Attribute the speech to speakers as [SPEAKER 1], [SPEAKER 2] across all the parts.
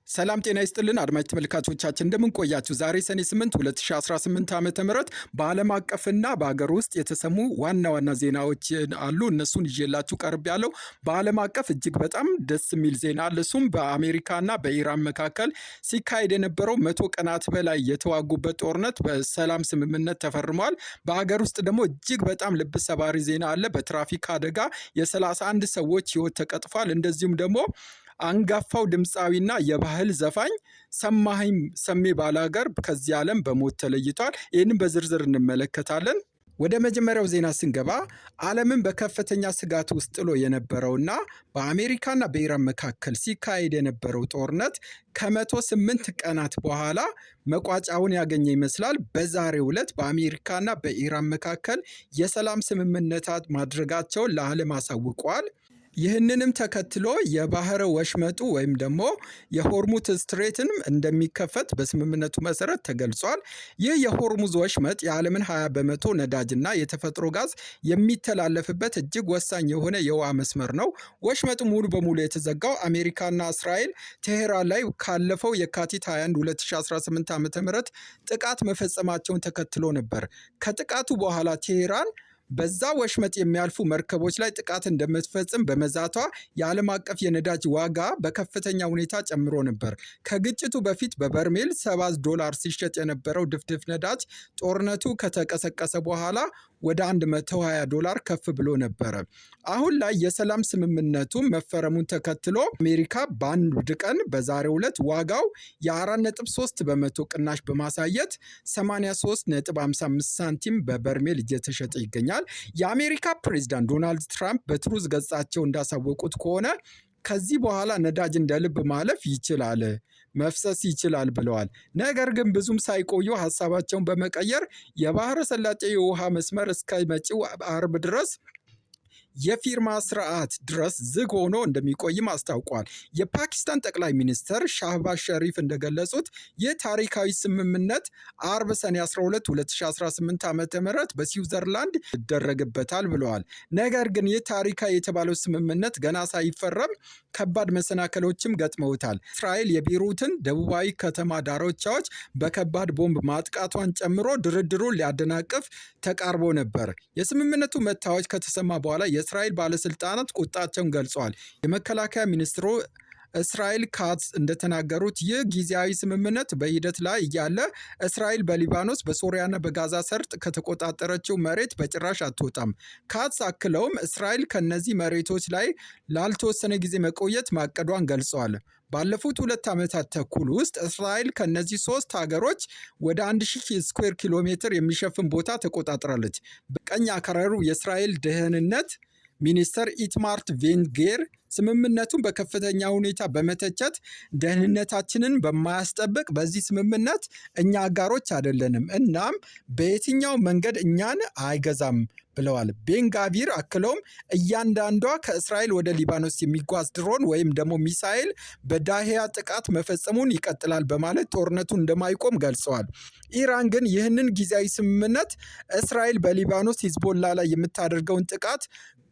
[SPEAKER 1] ሰላም ጤና ይስጥልን አድማጭ ተመልካቾቻችን እንደምን ቆያችሁ? ዛሬ ሰኔ 8 2018 ዓመተ ምህረት በዓለም አቀፍና በአገር ውስጥ የተሰሙ ዋና ዋና ዜናዎች አሉ። እነሱን ይዤላችሁ ቀርብ ያለው በዓለም አቀፍ እጅግ በጣም ደስ የሚል ዜና አለ። እሱም በአሜሪካና በኢራን መካከል ሲካሄድ የነበረው 100 ቀናት በላይ የተዋጉበት ጦርነት በሰላም ስምምነት ተፈርሟል። በአገር ውስጥ ደግሞ እጅግ በጣም ልብ ሰባሪ ዜና አለ። በትራፊክ አደጋ የ31 ሰዎች ህይወት ተቀጥፏል። እንደዚሁም ደግሞ አንጋፋው ድምፃዊና የባህል ዘፋኝ ሰማኸኝ ሰሜ ባላገር ከዚህ ዓለም በሞት ተለይቷል። ይህንን በዝርዝር እንመለከታለን። ወደ መጀመሪያው ዜና ስንገባ ዓለምን በከፍተኛ ስጋት ውስጥ ጥሎ የነበረውና በአሜሪካና በኢራን መካከል ሲካሄድ የነበረው ጦርነት ከ108 ቀናት በኋላ መቋጫውን ያገኘ ይመስላል። በዛሬው ዕለት በአሜሪካና በኢራን መካከል የሰላም ስምምነታት ማድረጋቸውን ለዓለም አሳውቀዋል። ይህንንም ተከትሎ የባህረ ወሽመጡ ወይም ደግሞ የሆርሙዝ ስትሬትን እንደሚከፈት በስምምነቱ መሰረት ተገልጿል። ይህ የሆርሙዝ ወሽመጥ የዓለምን 20% ነዳጅና የተፈጥሮ ጋዝ የሚተላለፍበት እጅግ ወሳኝ የሆነ የውሃ መስመር ነው። ወሽመጡ ሙሉ በሙሉ የተዘጋው አሜሪካና እስራኤል ቴሄራን ላይ ካለፈው የካቲት 21 2018 ዓ.ም ጥቃት መፈጸማቸውን ተከትሎ ነበር። ከጥቃቱ በኋላ ቴሄራን በዛ ወሽመጥ የሚያልፉ መርከቦች ላይ ጥቃት እንደምትፈጽም በመዛቷ የዓለም አቀፍ የነዳጅ ዋጋ በከፍተኛ ሁኔታ ጨምሮ ነበር። ከግጭቱ በፊት በበርሜል $70 ሲሸጥ የነበረው ድፍድፍ ነዳጅ ጦርነቱ ከተቀሰቀሰ በኋላ ወደ $120 ከፍ ብሎ ነበረ። አሁን ላይ የሰላም ስምምነቱ መፈረሙን ተከትሎ አሜሪካ በአንድ ቀን በዛሬው ዕለት ዋጋው የ4.3 በመቶ ቅናሽ በማሳየት 83.55 ሳንቲም በበርሜል እየተሸጠ ይገኛል። የአሜሪካ ፕሬዝዳንት ዶናልድ ትራምፕ በትሩዝ ገጻቸው እንዳሳወቁት ከሆነ ከዚህ በኋላ ነዳጅ እንደ ልብ ማለፍ ይችላል፣ መፍሰስ ይችላል ብለዋል። ነገር ግን ብዙም ሳይቆዩ ሀሳባቸውን በመቀየር የባህረ ሰላጤ የውሃ መስመር እስከ መጪው አርብ ድረስ የፊርማ ስርዓት ድረስ ዝግ ሆኖ እንደሚቆይም አስታውቋል። የፓኪስታን ጠቅላይ ሚኒስትር ሻህባዝ ሸሪፍ እንደገለጹት ይህ ታሪካዊ ስምምነት አርብ ሰኔ 12 2018 ዓ.ም በስዊዘርላንድ ይደረግበታል ብለዋል። ነገር ግን ይህ ታሪካዊ የተባለው ስምምነት ገና ሳይፈረም ከባድ መሰናከሎችም ገጥመውታል። እስራኤል የቤይሩትን ደቡባዊ ከተማ ዳርቻዎች በከባድ ቦምብ ማጥቃቷን ጨምሮ ድርድሩን ሊያደናቅፍ ተቃርቦ ነበር። የስምምነቱ መታወጅ ከተሰማ በኋላ የእስራኤል ባለስልጣናት ቁጣቸውን ገልጸዋል። የመከላከያ ሚኒስትሩ እስራኤል ካትዝ እንደተናገሩት ይህ ጊዜያዊ ስምምነት በሂደት ላይ እያለ እስራኤል በሊባኖስ በሶሪያና በጋዛ ሰርጥ ከተቆጣጠረችው መሬት በጭራሽ አትወጣም። ካትዝ አክለውም እስራኤል ከነዚህ መሬቶች ላይ ላልተወሰነ ጊዜ መቆየት ማቀዷን ገልጸዋል። ባለፉት 2 ዓመታት ተኩል ውስጥ እስራኤል ከነዚህ 3 ሀገሮች ወደ 1000 ስኩዌር ኪሎ ሜትር የሚሸፍን ቦታ ተቆጣጥራለች። በቀኝ አክራሪው የእስራኤል ደህንነት ሚኒስተር ኢትማር ቤን ግቪር ስምምነቱን በከፍተኛ ሁኔታ በመተቸት ደህንነታችንን በማያስጠብቅ በዚህ ስምምነት እኛ አጋሮች አይደለንም፣ እናም በየትኛው መንገድ እኛን አይገዛም ብለዋል። ቤን ግቪር አክለውም እያንዳንዷ ከእስራኤል ወደ ሊባኖስ የሚጓዝ ድሮን ወይም ደግሞ ሚሳኤል በዳሂያ ጥቃት መፈጸሙን ይቀጥላል በማለት ጦርነቱን እንደማይቆም ገልጸዋል። ኢራን ግን ይህንን ጊዜያዊ ስምምነት እስራኤል በሊባኖስ ሂዝቦላ ላይ የምታደርገውን ጥቃት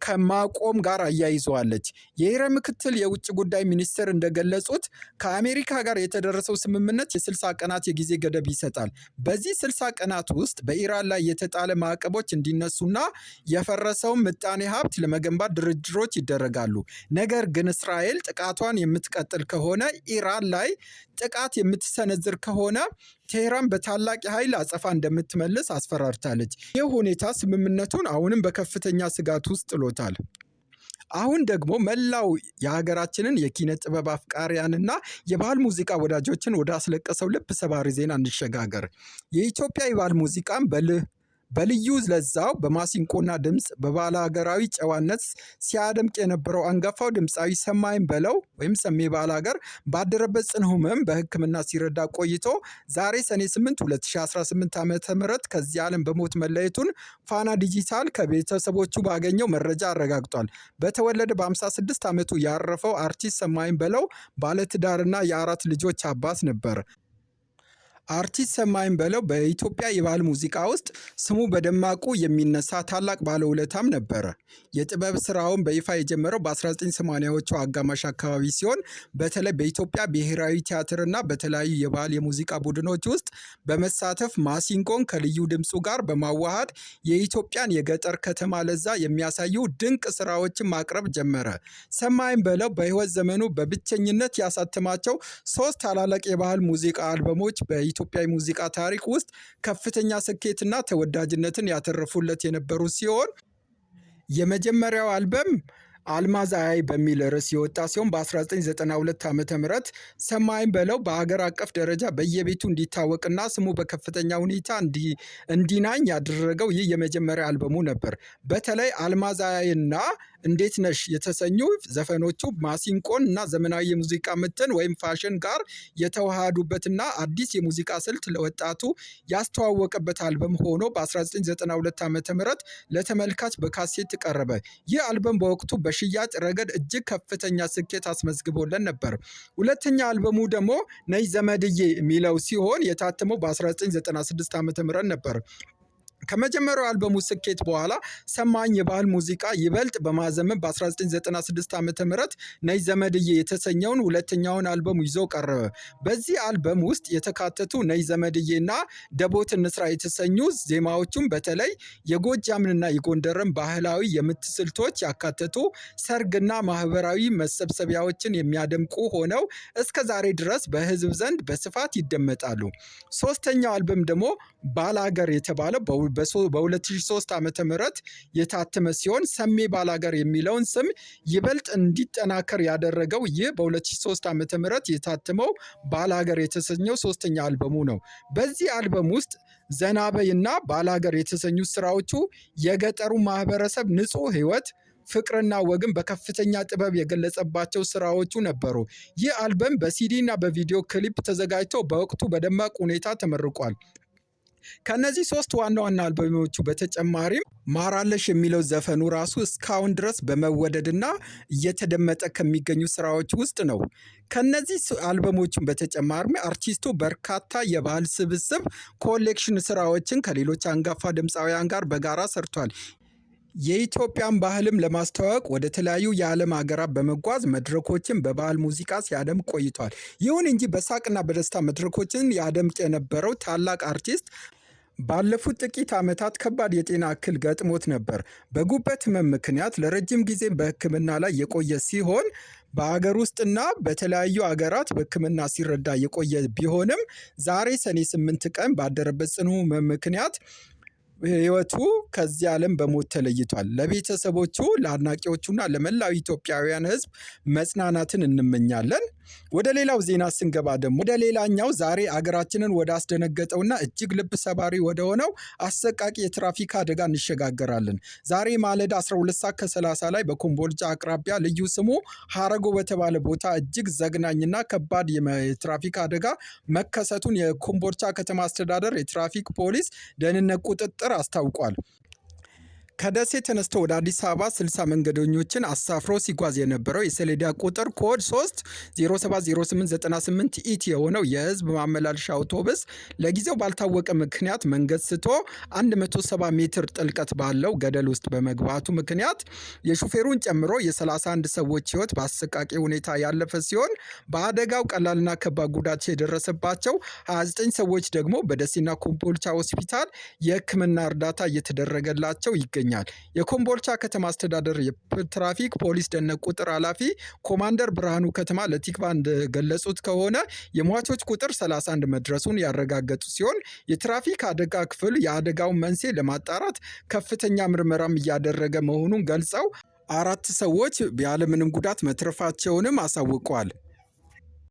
[SPEAKER 1] ከማቆም ጋር አያይዘዋለች። የኢራን ምክትል የውጭ ጉዳይ ሚኒስትር እንደገለጹት ከአሜሪካ ጋር የተደረሰው ስምምነት የ60 ቀናት የጊዜ ገደብ ይሰጣል። በዚህ 60 ቀናት ውስጥ በኢራን ላይ የተጣለ ማዕቀቦች እንዲነሱና የፈረሰውን ምጣኔ ሀብት ለመገንባት ድርድሮች ይደረጋሉ። ነገር ግን እስራኤል ጥቃቷን የምትቀጥል ከሆነ ኢራን ላይ ጥቃት የምትሰነዝር ከሆነ ቴህራን በታላቅ ኃይል አጸፋ እንደምትመልስ አስፈራርታለች። ይህ ሁኔታ ስምምነቱን አሁንም በከፍተኛ ስጋት ውስጥ ጥሎታል። አሁን ደግሞ መላው የሀገራችንን የኪነ ጥበብ አፍቃሪያንና የባህል ሙዚቃ ወዳጆችን ወደ አስለቀሰው ልብ ሰባሪ ዜና እንሸጋገር። የኢትዮጵያ የባህል ሙዚቃን በልዩ ለዛው በማሲንቆና ድምፅ በባለ ሀገራዊ ጨዋነት ሲያደምቅ የነበረው አንጋፋው ድምፃዊ ሰማኸኝ በለው ወይም ሰሜ ባላገር ባደረበት ጽኑ ሕመም በሕክምና ሲረዳ ቆይቶ ዛሬ ሰኔ 8 2018 ዓ.ም ከዚህ ዓለም በሞት መለየቱን ፋና ዲጂታል ከቤተሰቦቹ ባገኘው መረጃ አረጋግጧል። በተወለደ በ56 ዓመቱ ያረፈው አርቲስት ሰማኸኝ በለው ባለትዳርና የ4 ልጆች አባት ነበር። አርቲስት ሰማኸኝ በለው በኢትዮጵያ የባህል ሙዚቃ ውስጥ ስሙ በደማቁ የሚነሳ ታላቅ ባለውለታም ነበረ። የጥበብ ስራውን በይፋ የጀመረው በ1980ዎቹ አጋማሽ አካባቢ ሲሆን በተለይ በኢትዮጵያ ብሔራዊ ቲያትርና በተለያዩ የባህል የሙዚቃ ቡድኖች ውስጥ በመሳተፍ ማሲንቆን ከልዩ ድምፁ ጋር በማዋሃድ የኢትዮጵያን የገጠር ከተማ ለዛ የሚያሳዩ ድንቅ ስራዎችን ማቅረብ ጀመረ። ሰማኸኝ በለው በሕይወት ዘመኑ በብቸኝነት ያሳተማቸው 3 ታላላቅ የባህል ሙዚቃ አልበሞች በኢትዮጵያ ሙዚቃ ታሪክ ውስጥ ከፍተኛ ስኬትና ተወዳጅነትን ያተረፉለት የነበሩ ሲሆን የመጀመሪያው አልበም አልማዝ አያይ በሚል ርዕስ የወጣ ሲሆን በ1992 ዓ.ም ሰማኸኝ በለው በሀገር አቀፍ ደረጃ በየቤቱ እንዲታወቅና ስሙ በከፍተኛ ሁኔታ እንዲናኝ ያደረገው ይህ የመጀመሪያ አልበሙ ነበር። በተለይ አልማዝ አያይና እንዴት ነሽ የተሰኙ ዘፈኖቹ ማሲንቆን እና ዘመናዊ የሙዚቃ ምትን ወይም ፋሽን ጋር የተዋሃዱበትና አዲስ የሙዚቃ ስልት ለወጣቱ ያስተዋወቀበት አልበም ሆኖ በ1992 ዓ.ም ለተመልካች በካሴት ቀረበ። ይህ አልበም በወቅቱ በሽያጭ ረገድ እጅግ ከፍተኛ ስኬት አስመዝግቦለን ነበር። ሁለተኛ አልበሙ ደግሞ ነይ ዘመድዬ የሚለው ሲሆን የታተመው በ1996 ዓ.ም ነበር። ከመጀመሪያው አልበሙ ስኬት በኋላ ሰማኸኝ የባህል ሙዚቃ ይበልጥ በማዘመን በ1996 ዓ.ም ነይ ዘመድዬ የተሰኘውን ሁለተኛውን አልበሙ ይዞ ቀረበ። በዚህ አልበም ውስጥ የተካተቱ ነይ ዘመድዬና ደቦት እንስራ የተሰኙ ዜማዎቹም በተለይ የጎጃምንና የጎንደርን ባህላዊ የምት ስልቶች ያካተቱ ሰርግና ማህበራዊ መሰብሰቢያዎችን የሚያደምቁ ሆነው እስከ ዛሬ ድረስ በህዝብ ዘንድ በስፋት ይደመጣሉ። ሶስተኛው አልበም ደግሞ ባላገር የተባለው በ2003 ዓ.ም የታተመ ሲሆን ሰሜ ባላገር የሚለውን ስም ይበልጥ እንዲጠናከር ያደረገው ይህ በ2003 ዓ.ም የታተመው ባላገር የተሰኘው ሶስተኛ አልበሙ ነው። በዚህ አልበም ውስጥ ዘናበይና ባላገር የተሰኙ ስራዎቹ የገጠሩ ማህበረሰብ ንጹህ ህይወት ፍቅርና ወግን በከፍተኛ ጥበብ የገለጸባቸው ስራዎቹ ነበሩ። ይህ አልበም በሲዲ እና በቪዲዮ ክሊፕ ተዘጋጅቶ በወቅቱ በደማቅ ሁኔታ ተመርቋል። ከነዚህ 3 ዋና ዋና አልበሞቹ በተጨማሪም ማራለሽ የሚለው ዘፈኑ ራሱ እስካሁን ድረስ በመወደድና እየተደመጠ ከሚገኙ ስራዎች ውስጥ ነው። ከነዚህ አልበሞቹን በተጨማሪም አርቲስቱ በርካታ የባህል ስብስብ ኮሌክሽን ስራዎችን ከሌሎች አንጋፋ ድምፃውያን ጋር በጋራ ሰርቷል። የኢትዮጵያን ባህልም ለማስተዋወቅ ወደ ተለያዩ የዓለም ሀገራት በመጓዝ መድረኮችን በባህል ሙዚቃ ሲያደምቅ ቆይቷል። ይሁን እንጂ በሳቅና በደስታ መድረኮችን ያደምቅ የነበረው ታላቅ አርቲስት ባለፉት ጥቂት ዓመታት ከባድ የጤና እክል ገጥሞት ነበር። በጉበት ህመም ምክንያት ለረጅም ጊዜ በሕክምና ላይ የቆየ ሲሆን በአገር ውስጥና በተለያዩ አገራት በሕክምና ሲረዳ የቆየ ቢሆንም ዛሬ ሰኔ 8 ቀን ባደረበት ጽኑ ህመም ምክንያት ህይወቱ ከዚህ ዓለም በሞት ተለይቷል። ለቤተሰቦቹ፣ ለአድናቂዎቹና ለመላው ኢትዮጵያውያን ህዝብ መጽናናትን እንመኛለን። ወደ ሌላው ዜና ስንገባ ደግሞ ወደ ሌላኛው ዛሬ አገራችንን ወደ አስደነገጠውና እጅግ ልብ ሰባሪ ወደ ሆነው አሰቃቂ የትራፊክ አደጋ እንሸጋገራለን። ዛሬ ማለዳ 12 ሰዓት ከ30 ላይ በኮምቦልቻ አቅራቢያ ልዩ ስሙ ሀረጎ በተባለ ቦታ እጅግ ዘግናኝና ከባድ የትራፊክ አደጋ መከሰቱን የኮምቦልቻ ከተማ አስተዳደር የትራፊክ ፖሊስ ደህንነት ቁጥጥር አስታውቋል። ከደሴ ተነስቶ ወደ አዲስ አበባ 60 መንገደኞችን አሳፍሮ ሲጓዝ የነበረው የሰሌዳ ቁጥር ኮድ 3070898 ኢቲ የሆነው የህዝብ ማመላለሻ አውቶቡስ ለጊዜው ባልታወቀ ምክንያት መንገድ ስቶ 170 ሜትር ጥልቀት ባለው ገደል ውስጥ በመግባቱ ምክንያት የሹፌሩን ጨምሮ የ31 ሰዎች ህይወት በአሰቃቂ ሁኔታ ያለፈ ሲሆን በአደጋው ቀላልና ከባድ ጉዳት የደረሰባቸው 29 ሰዎች ደግሞ በደሴና ኮምቦልቻ ሆስፒታል የህክምና እርዳታ እየተደረገላቸው ይገኛል። የኮምቦልቻ ከተማ አስተዳደር የትራፊክ ፖሊስ ደህንነት ቁጥር ኃላፊ ኮማንደር ብርሃኑ ከተማ ለቲክቫ እንደገለጹት ከሆነ የሟቾች ቁጥር 31 መድረሱን ያረጋገጡ ሲሆን የትራፊክ አደጋ ክፍል የአደጋውን መንስኤ ለማጣራት ከፍተኛ ምርመራም እያደረገ መሆኑን ገልጸው 4 ሰዎች ያለምንም ጉዳት መትረፋቸውንም አሳውቀዋል።